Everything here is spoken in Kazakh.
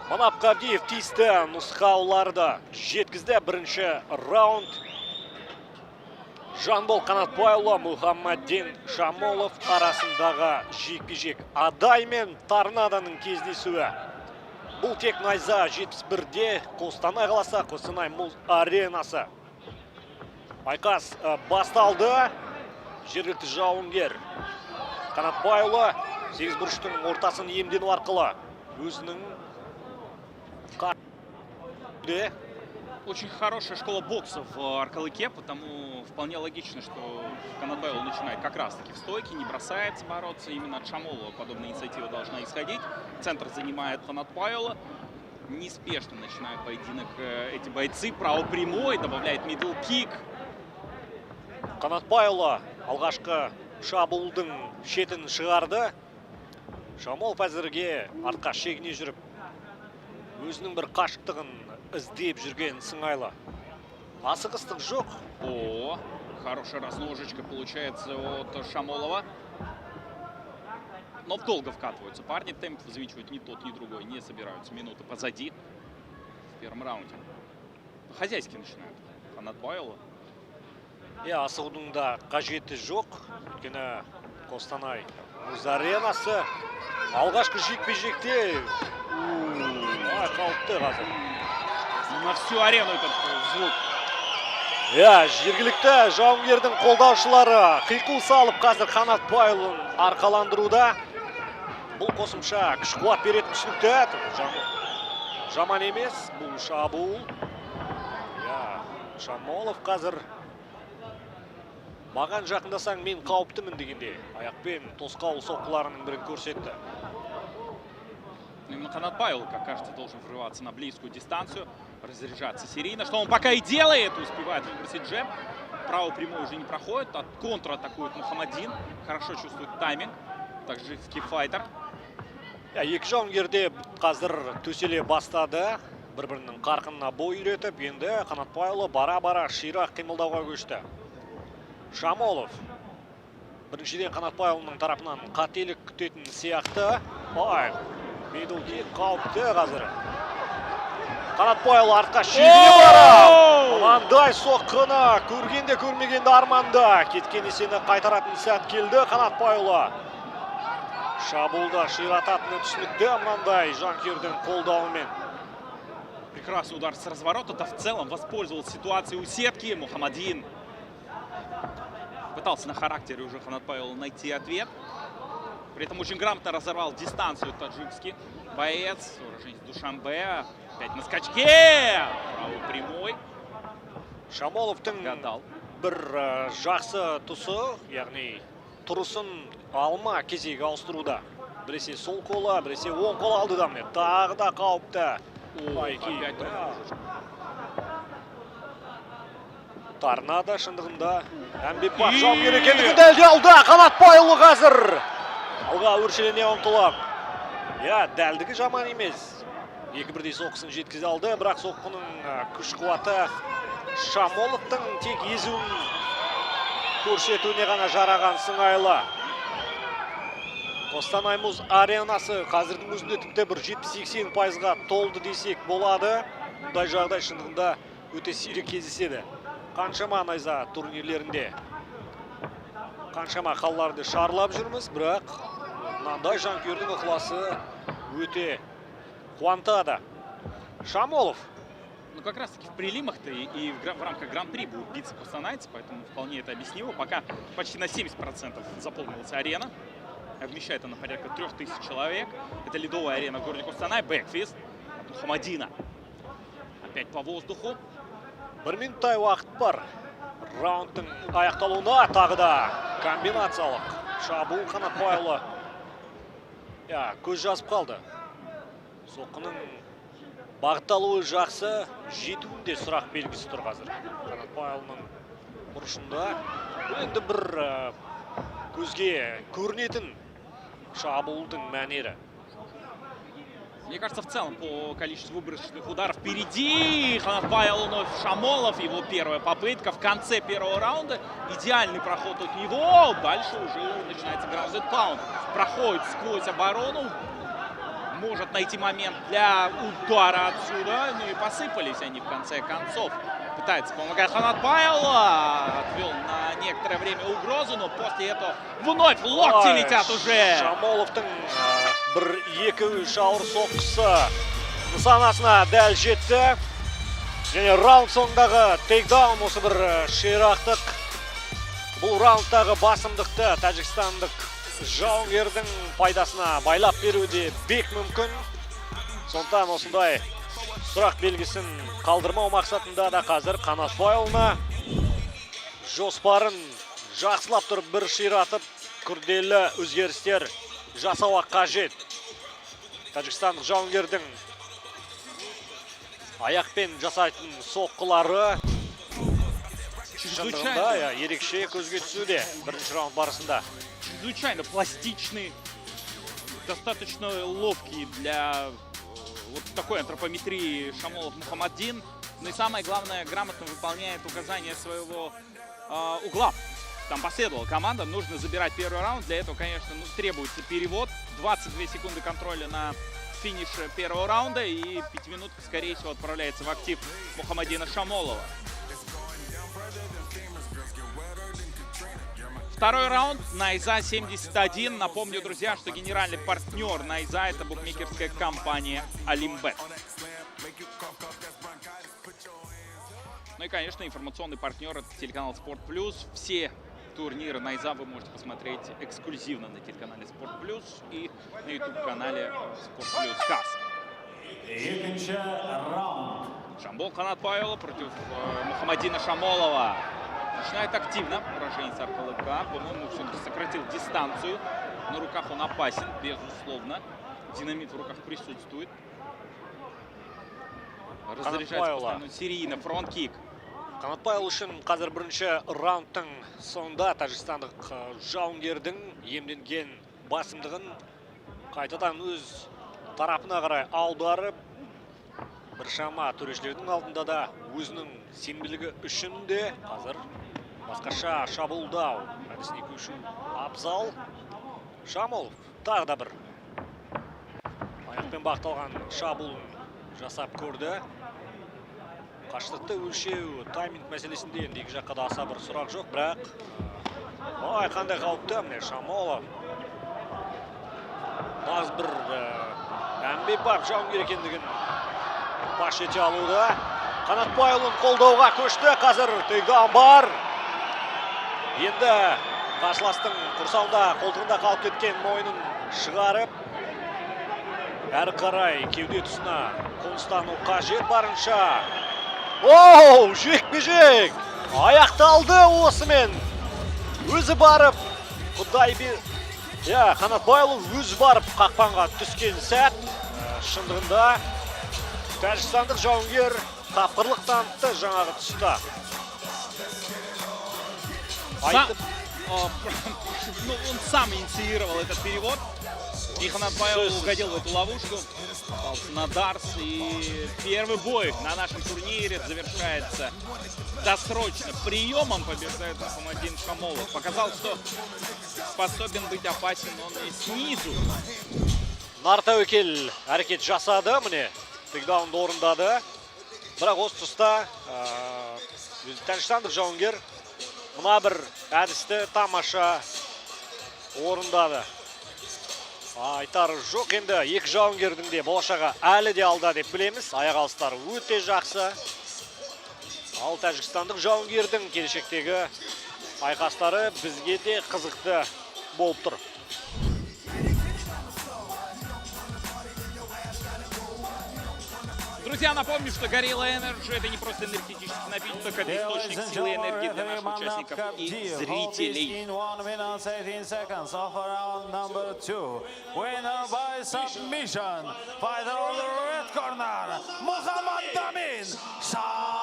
Манап Қабдиев тиісті нұсқауларды жеткізді. Бірінші раунд. Жанбол Қанатбайұлы, Мұхаммадин Шамолов арасындағы жекпе-жек. Адай мен Торнадоның кездесуі. Бұл тек найза 71-де Қостанай қаласы, Қостанай мұз аренасы. Айқас басталды. Жергілікті жауынгер Қанатбайұлы 8 бұрыштың ортасын иемдену арқылы өзінің Очень хорошая школа бокса в Аркалыке, потому вполне логично, что Қанатбайұлы начинает как раз-таки в стойке, не бросается бороться. Именно от Шамолова подобная инициатива должна исходить. Центр занимает Қанатбайұлы. Неспешно начинают поединок эти бойцы. Право прямой, добавляет мидл кик. Қанатбайұлы алғашқы шабуылдың шетін шығарды. Шамолов әзірге артқа шегіне жүріп, өзінің бір қашықтығын іздеп жүрген сыңайлы. Асығыстық жоқ. О, хорошая разножечка получается от Шамолова. Но долго вкатываются парни. Темп взвинчивать ни тот, ни другой не собираются. Минуты позади в первом раунде. Хозяйски начинают Қанатбайұлы. Асығудың да қажеті жоқ. Өйткені Қостанай мұз аренасы. Алғашқы жекпе-жекте қауіпті қазір. На всю арену этот звук. Жергілікті жауынгердің қолдаушылары қиқу салып қазір Қанатбайұлын арқаландыруда. Бұл қосымша күш қуат беретін түсінікті. Жаман емес бұл шабуыл. Шамолов қазір маған жақындасаң мен қауіптімін дегенде аяқпен тосқауыл соққыларының бірін көрсетті. Именно Қанатбайұлы, как кажется, должен врываться на близкую дистанцию, разряжаться серийно, что он пока и делает, успевает выбросить джеб. Право прямой уже не проходит, контратакует Мұхаммадин, хорошо чувствует тайминг, также скифайтер. Екі жауынгерде қазір төселе бастады, бір-бірінің қарқынына бой үйретіп, енді Қанатбайұлы бара-бара ширақ қимылдауға көшті. Шамолов біріншіден Қанатбайұлының тарапынан қателік күтетін сияқты. Мидл кик қауіпті қазір. Қанатбайұлы артқа шегіне бара. Мынандай соққыны көргенде көрмегенде арманда. Кеткен есені қайтаратын сәт келді Қанатбайұлы. Шабуылда ширататыны түсінікті мынандай жанкердің қолдауымен. Прекрасный удар с разворота-то в целом воспользовался ситуацией у сетки. Мұхаммадин пытался на характере уже Қанатбайұлы найти ответ. При этом очень грамотно разорвал дистанцию таджикский боец. Уроженец Душанбе. Опять на скачке. Правый прямой. Шамоловтың бір жақсы тұсы, яғни тұрысын алма кезегі ауыстыруда. Біресе сол қолы, біресе оң қол алды да міне. Тағы да қауіпті. Торнадо шындығында әмбепбап жауынгер екендігі дәлелді. Қанатбайұлы қазір алға өршелене ұмтылып. Дәлдігі жаман емес. Екі бірдей соққысын жеткізе алды, бірақ соққының күш қуаты Шамоловтың тек езуін көрсетуіне ғана жараған сыңайлы. Қостанай мұз аренасы қазірдің өзінде тіпті бір 70-80%-ға толды десек болады. Бұндай жағдай шындығында өте сирек кездеседі. Қаншама найза турнирлерінде, қаншама қалаларды шарлап жүрміз, бірақ мынандай жанкүйердің ықыласы өте қуантады. Шамолов. Как раз таки в прилимах-то и в рамках гран-при будут биться қостанайцы, поэтому вполне это объяснимо. Пока почти на 70% заполнилась арена. Вмещает она порядка 3000 человек. Это ледовая арена в городе Қостанай. Бэкфист от Мұхаммадина. Опять по воздуху. Бір минуттай уақыт бар. Раундтың аяқталуына тағы да комбинациялық шабуыл Қанатбайұлы. Көз жазып қалды. Соққының бағытталуы жақсы, жетуінде сұрақ белгісі тұр қазір. Қанатбайұлының бұрышында енді бір көзге көрінетін шабуылдың мәнері. Мне кажется, в целом, по количеству выброшенных ударов впереди Қанатбайұлы, Шамолов, его первая попытка в конце первого раунда. Идеальный проход от него. Дальше уже начинается grounded pound. Проходит сквозь оборону. может найти момент для удара отсюда. Ну и посыпались они в конце концов. Пытается помогать Ханатбаев. Отвел на некоторое время угрозу, но после этого вновь локти летят уже. Шамоловтың бір екі-үш ауыр соққысы нысанасына дәл жетті. Және раунд соңындағы тейкдаун осы бір ширақтық. Бұл раундтағы басымдықты тәжікстандық жауынгердің пайдасына байлап беруде бек мүмкін. Сондықтан осындай сұрақ белгісін қалдырмау мақсатында да қазір Қанатбайұлына жоспарын жақсылап тұрып бір ширатып, күрделі өзгерістер жасауға қажет. Тәжікстандық жауынгердің аяқпен жасайтын соққылары шындығында ерекше көзге түсуде бірінші раунд барысында. Чрезвычайно пластичный, достаточно ловкий для вот такой антропометрии Шамолов Мухаммадин. Ну и самое главное, грамотно выполняет указания своего угла. Там последовала команда, нужно забирать первый раунд. Для этого, конечно, требуется перевод. 22 секунды контроля на финиш первого раунда. И 5 минут, скорее всего, отправляется в актив Мухаммадина Шамолова. Второй раунд. Найза 71. Напомню, друзья, что генеральный партнер Найза — это букмекерская компания Олимбет. Ну и, конечно, информационный партнер — это телеканал Спорт Плюс. Все турниры Найза вы можете посмотреть эксклюзивно на телеканале Спорт Плюс и на YouTube-канале Спорт Плюс Хас. Жамбол Қанатбайұлы против Мухаммадина Шамолова. Начинает активно уроженец Аркалыка. По-моему, все-таки сократил дистанцию. На руках он опасен, безусловно. Динамит в руках присутствует. Разряжается постоянно серийно. Фронт-кик. Қанатбайұлы үшін қазір бірінші раундтың соңында тәжікстандық жауынгердің иемденген басымдығын қайтадан өз тарапына қарай аударып, біршама төрешілердің алдында да өзінің сенімділігі үшін де қазір басқаша шабуылдау әдісіне көшу абзал. Шамолов тағы да бір аяқпен бағытталған шабуылын жасап көрді. Қашықтықты өлшеу, тайминг мәселесінде енді екі жаққа да аса бір сұрақ жоқ, бірақ қандай қауіпті міне Шамолов. Нағыз бір әмбебап жауынгер екендігін паш ете алуда. Қанатбайұлын қолдауға көшті. Қазір тейкдаун бар. Енді қарсыластың құрсауында, қолтығында қалып кеткен мойнын шығарып, әрі қарай кеуде тұсына қоныстану қажет барынша. Оу, жекпе-жек аяқталды осымен. Өзі барып, Қанатбайұлы өзі барып қақпанға түскен сәт. Шындығында тәжікстандық жауынгер тапқырлық танытты жаңағы тұста. Он сам инициировал этот перевод. И Ханатбаев угодил в эту ловушку. Попался на Дарс. И первый бой на нашем турнире завершается досрочно приемом. Побеждает Мухаммадин Шамолов. Показал, что способен быть опасен он и снизу. Нартәуекел әрекет жасады, міне тейкдаунды орындады. Бірақ осы тұста тәжікстандық жауынгер мына бір әдісті тамаша орындады. Айтар жоқ, енді екі жауынгердің де болашағы әлі де алда деп білеміз. Аяқ алыстары өте жақсы. Ал тәжікстандық жауынгердің келешектегі айқастары бізге де қызықты болып тұр. Друзья, напомню, что Gorilla Energy — это не просто энергетический напиток, это источник силы и энергии для наших участников и зрителей. Fighter on the red corner, Muhammad Amin Shah.